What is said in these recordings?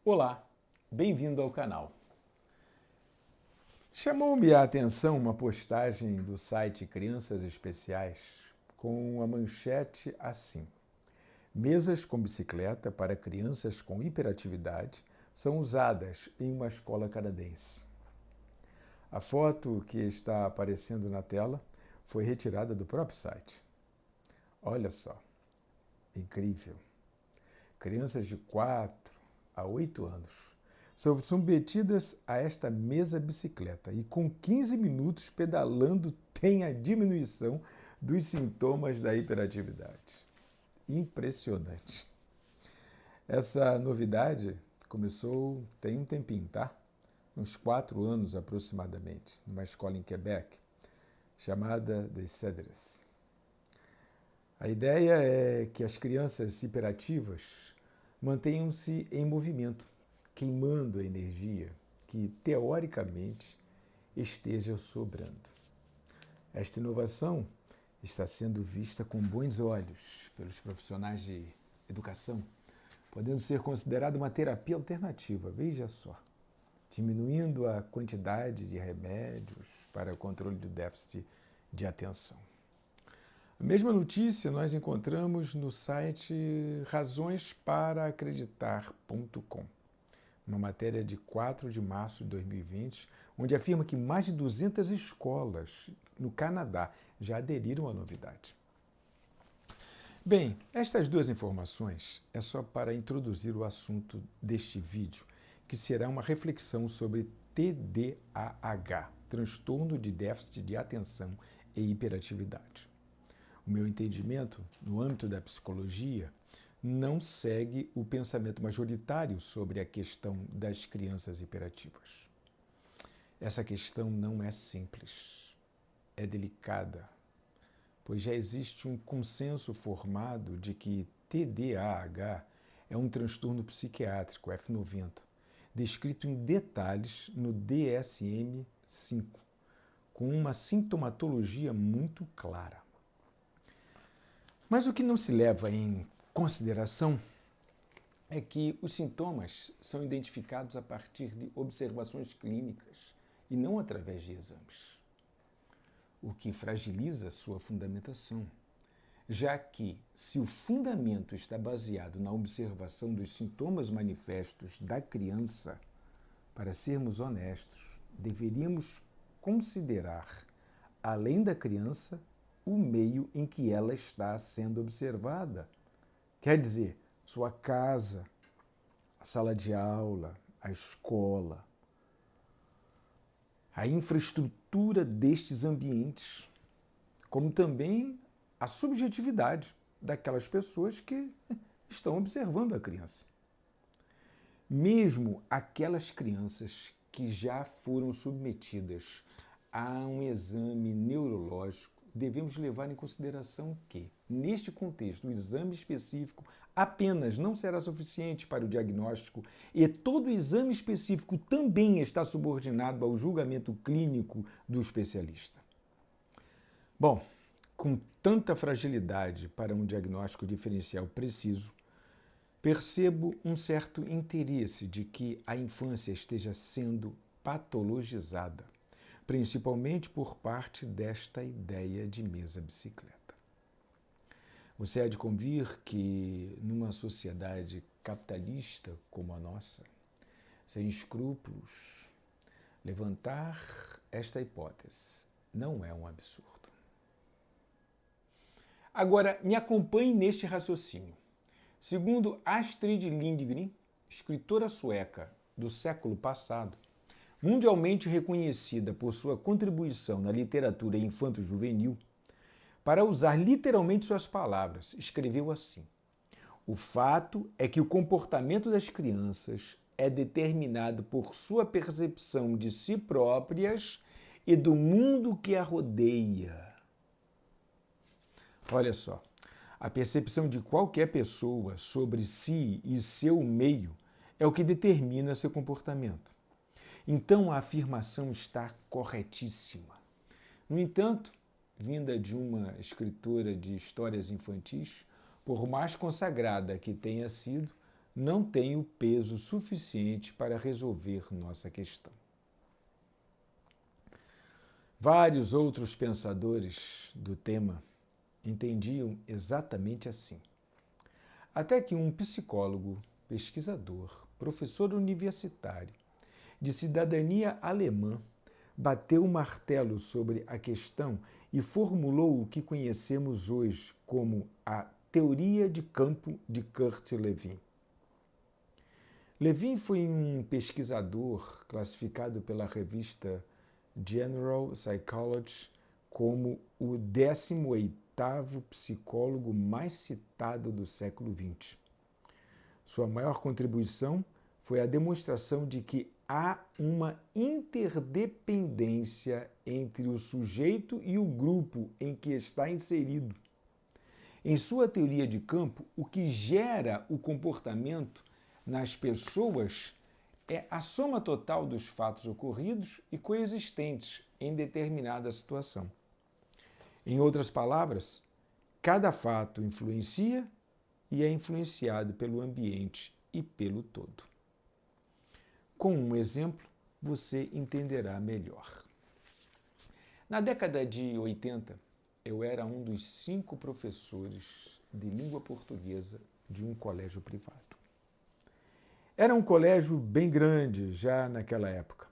Olá, bem-vindo ao canal. Chamou-me a atenção uma postagem do site Crianças Especiais com a manchete assim: mesas com bicicleta para crianças com hiperatividade são usadas em uma escola canadense. A foto que está aparecendo na tela foi retirada do próprio site. Olha só, incrível. Crianças de 4 a 8 anos são submetidas a esta mesa bicicleta e com 15 minutos pedalando tem a diminuição dos sintomas da hiperatividade. Impressionante. Essa novidade começou tem um tempinho, tá? Uns 4 anos aproximadamente, numa escola em Quebec, chamada The Cedars. A ideia é que as crianças hiperativas mantenham-se em movimento, queimando a energia que, teoricamente, esteja sobrando. Esta inovação está sendo vista com bons olhos pelos profissionais de educação, podendo ser considerada uma terapia alternativa, veja só, diminuindo a quantidade de remédios para o controle do déficit de atenção. A mesma notícia nós encontramos no site razõesparacreditar.com, uma matéria de 4 de março de 2020, onde afirma que mais de 200 escolas no Canadá já aderiram à novidade. Bem, estas duas informações é só para introduzir o assunto deste vídeo, que será uma reflexão sobre TDAH, transtorno de déficit de atenção e hiperatividade. O meu entendimento, no âmbito da psicologia, não segue o pensamento majoritário sobre a questão das crianças hiperativas. Essa questão não é simples, é delicada, pois já existe um consenso formado de que TDAH é um transtorno psiquiátrico F90, descrito em detalhes no DSM-5, com uma sintomatologia muito clara. Mas o que não se leva em consideração é que os sintomas são identificados a partir de observações clínicas e não através de exames, o que fragiliza sua fundamentação, já que, se o fundamento está baseado na observação dos sintomas manifestos da criança, para sermos honestos, deveríamos considerar, além da criança, o meio em que ela está sendo observada. Quer dizer, sua casa, a sala de aula, a escola, a infraestrutura destes ambientes, como também a subjetividade daquelas pessoas que estão observando a criança. Mesmo aquelas crianças que já foram submetidas a um exame neurológico, devemos levar em consideração que, neste contexto, o exame específico apenas não será suficiente para o diagnóstico e todo o exame específico também está subordinado ao julgamento clínico do especialista. Bom, com tanta fragilidade para um diagnóstico diferencial preciso, percebo um certo interesse de que a infância esteja sendo patologizada, principalmente por parte desta ideia de mesa-bicicleta. Você há de convir que, numa sociedade capitalista como a nossa, sem escrúpulos, levantar esta hipótese não é um absurdo. Agora, me acompanhe neste raciocínio. Segundo Astrid Lindgren, escritora sueca do século passado, mundialmente reconhecida por sua contribuição na literatura infanto-juvenil, para usar literalmente suas palavras, escreveu assim: o fato é que o comportamento das crianças é determinado por sua percepção de si próprias e do mundo que a rodeia. Olha só, a percepção de qualquer pessoa sobre si e seu meio é o que determina seu comportamento. Então a afirmação está corretíssima. No entanto, vinda de uma escritora de histórias infantis, por mais consagrada que tenha sido, não tem o peso suficiente para resolver nossa questão. Vários outros pensadores do tema entendiam exatamente assim. Até que um psicólogo, pesquisador, professor universitário de cidadania alemã bateu o martelo sobre a questão e formulou o que conhecemos hoje como a teoria de campo de Kurt Lewin. Lewin foi um pesquisador classificado pela revista General Psychology como o 18º psicólogo mais citado do século XX. Sua maior contribuição foi a demonstração de que há uma interdependência entre o sujeito e o grupo em que está inserido. Em sua teoria de campo, o que gera o comportamento nas pessoas é a soma total dos fatos ocorridos e coexistentes em determinada situação. Em outras palavras, cada fato influencia e é influenciado pelo ambiente e pelo todo. Com um exemplo, você entenderá melhor. Na década de 80, eu era um dos 5 professores de língua portuguesa de um colégio privado. Era um colégio bem grande já naquela época.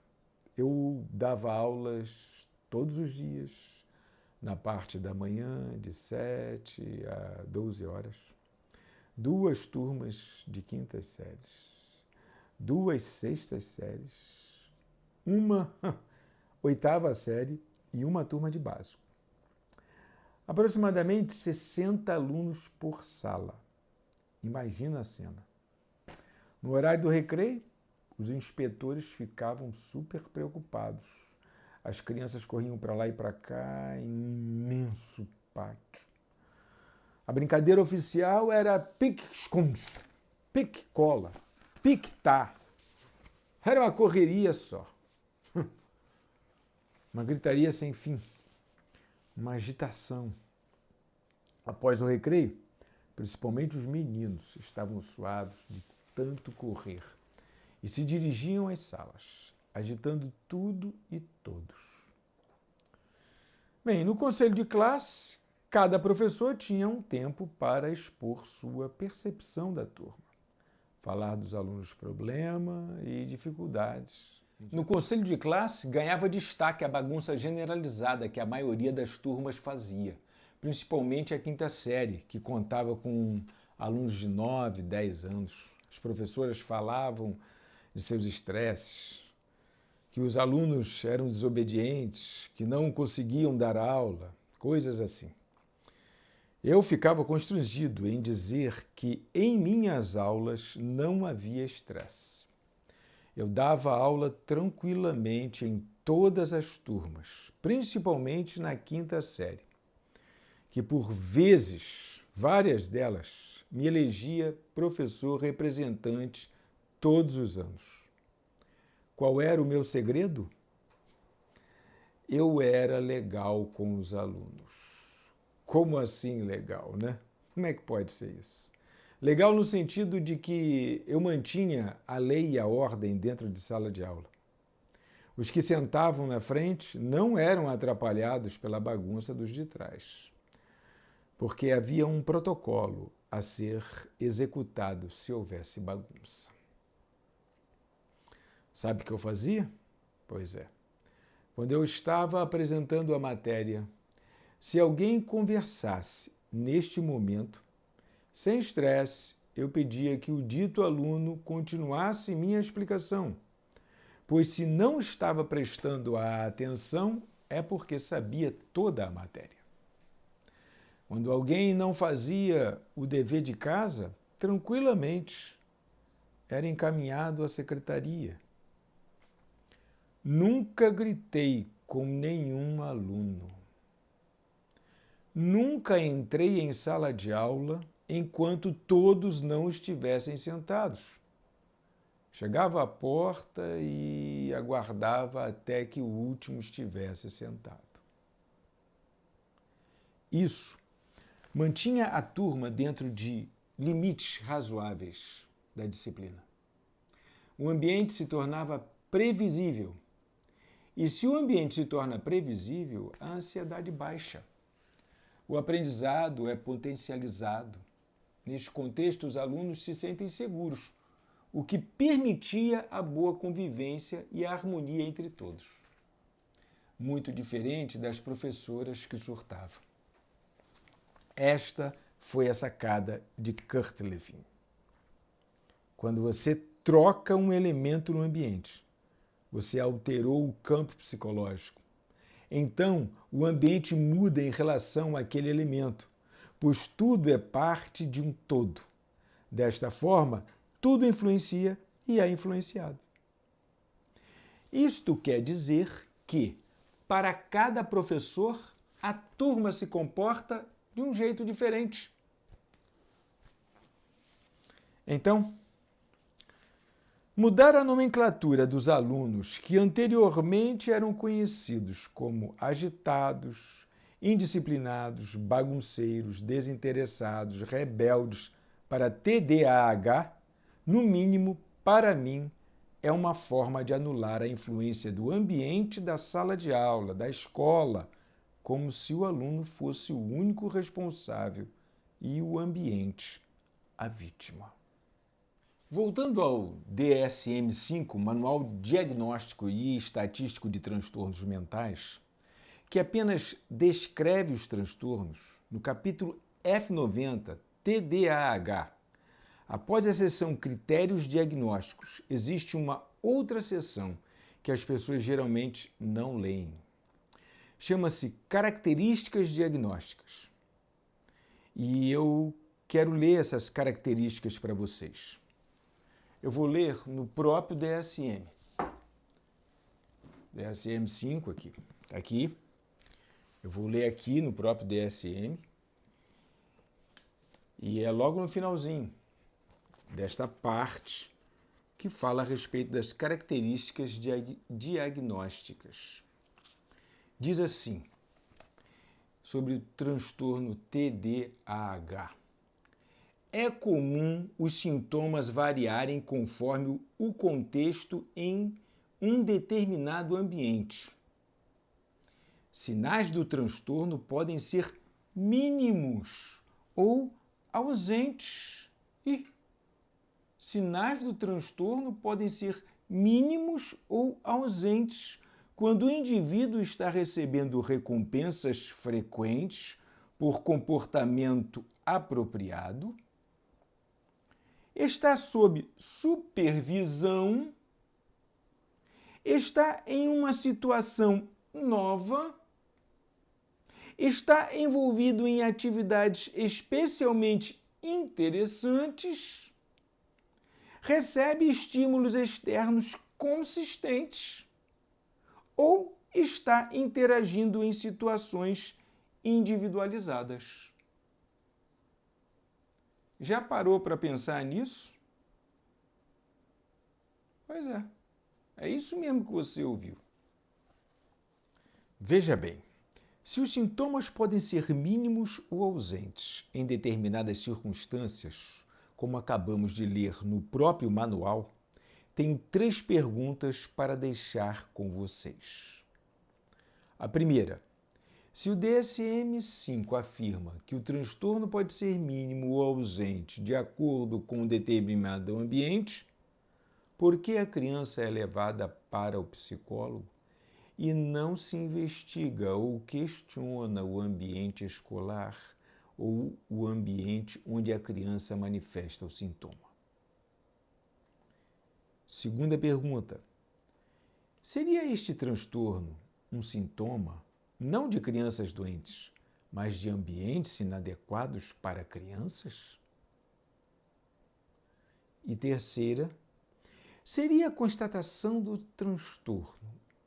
Eu dava aulas todos os dias, na parte da manhã, de 7 a 12 horas. 2 turmas de quintas séries, 2 sextas séries, uma 8ª série e uma turma de básico. Aproximadamente 60 alunos por sala. Imagina a cena. No horário do recreio, os inspetores ficavam super preocupados. As crianças corriam para lá e para cá em um imenso pátio. A brincadeira oficial era pique-esconde, pique-cola, pique-tá. Era uma correria só. Uma gritaria sem fim. Uma agitação. Após o recreio, principalmente os meninos estavam suados de tanto correr e se dirigiam às salas, agitando tudo e todos. Bem, no conselho de classe, cada professor tinha um tempo para expor sua percepção da turma, falar dos alunos problema e dificuldades. No conselho de classe, ganhava destaque a bagunça generalizada que a maioria das turmas fazia, principalmente a 5ª série, que contava com alunos de 9, 10 anos. As professoras falavam de seus estresses, que os alunos eram desobedientes, que não conseguiam dar aula, coisas assim. Eu ficava constrangido em dizer que em minhas aulas não havia estresse. Eu dava aula tranquilamente em todas as turmas, principalmente na 5ª série, que por vezes, várias delas, me elegia professor representante todos os anos. Qual era o meu segredo? Eu era legal com os alunos. Como assim legal, né? Como é que pode ser isso? Legal no sentido de que eu mantinha a lei e a ordem dentro de sala de aula. Os que sentavam na frente não eram atrapalhados pela bagunça dos de trás, porque havia um protocolo a ser executado se houvesse bagunça. Sabe o que eu fazia? Pois é. Quando eu estava apresentando a matéria, se alguém conversasse neste momento, sem estresse, eu pedia que o dito aluno continuasse minha explicação, pois se não estava prestando a atenção, é porque sabia toda a matéria. Quando alguém não fazia o dever de casa, tranquilamente era encaminhado à secretaria. Nunca gritei com nenhum aluno. Nunca entrei em sala de aula enquanto todos não estivessem sentados. Chegava à porta e aguardava até que o último estivesse sentado. Isso mantinha a turma dentro de limites razoáveis, da disciplina. O ambiente se tornava previsível. E se o ambiente se torna previsível, a ansiedade baixa. O aprendizado é potencializado. Neste contexto, os alunos se sentem seguros, o que permitia a boa convivência e a harmonia entre todos. Muito diferente das professoras que surtavam. Esta foi a sacada de Kurt Lewin. Quando você troca um elemento no ambiente, você alterou o campo psicológico. Então, o ambiente muda em relação àquele elemento, pois tudo é parte de um todo. Desta forma, tudo influencia e é influenciado. Isto quer dizer que, para cada professor, a turma se comporta de um jeito diferente. Então, mudar a nomenclatura dos alunos que anteriormente eram conhecidos como agitados, indisciplinados, bagunceiros, desinteressados, rebeldes, para TDAH, no mínimo, para mim, é uma forma de anular a influência do ambiente da sala de aula, da escola, como se o aluno fosse o único responsável e o ambiente a vítima. Voltando ao DSM-5, Manual Diagnóstico e Estatístico de Transtornos Mentais, que apenas descreve os transtornos, no capítulo F90, TDAH, após a seção Critérios Diagnósticos, existe uma outra seção que as pessoas geralmente não leem. Chama-se Características Diagnósticas. E eu quero ler essas características para vocês. Eu vou ler no próprio DSM. DSM-5 aqui. Aqui. Eu vou ler aqui no próprio DSM. E é logo no finalzinho desta parte que fala a respeito das características diagnósticas. Diz assim, sobre o transtorno TDAH. É comum os sintomas variarem conforme o contexto em um determinado ambiente. Sinais do transtorno podem ser mínimos ou ausentes. Sinais do transtorno podem ser mínimos ou ausentes quando o indivíduo está recebendo recompensas frequentes por comportamento apropriado, está sob supervisão, está em uma situação nova, está envolvido em atividades especialmente interessantes, recebe estímulos externos consistentes ou está interagindo em situações individualizadas. Já parou para pensar nisso? Pois é isso mesmo que você ouviu. Veja bem, se os sintomas podem ser mínimos ou ausentes em determinadas circunstâncias, como acabamos de ler no próprio manual, tenho 3 perguntas para deixar com vocês. A primeira, se o DSM-5 afirma que o transtorno pode ser mínimo ou ausente de acordo com um determinado ambiente, por que a criança é levada para o psicólogo e não se investiga ou questiona o ambiente escolar ou o ambiente onde a criança manifesta o sintoma? Segunda pergunta, seria este transtorno um sintoma não de crianças doentes, mas de ambientes inadequados para crianças? E terceira, seria a constatação do transtorno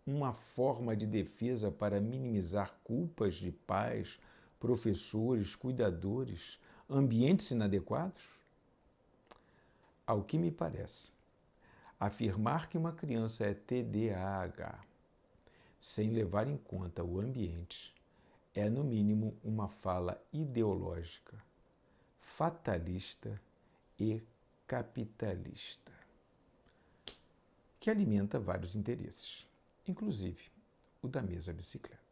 uma forma de defesa para minimizar culpas de pais, professores, cuidadores, ambientes inadequados? Ao que me parece, afirmar que uma criança é TDAH sem levar em conta o ambiente é, no mínimo, uma fala ideológica, fatalista e capitalista, que alimenta vários interesses, inclusive o da mesa bicicleta.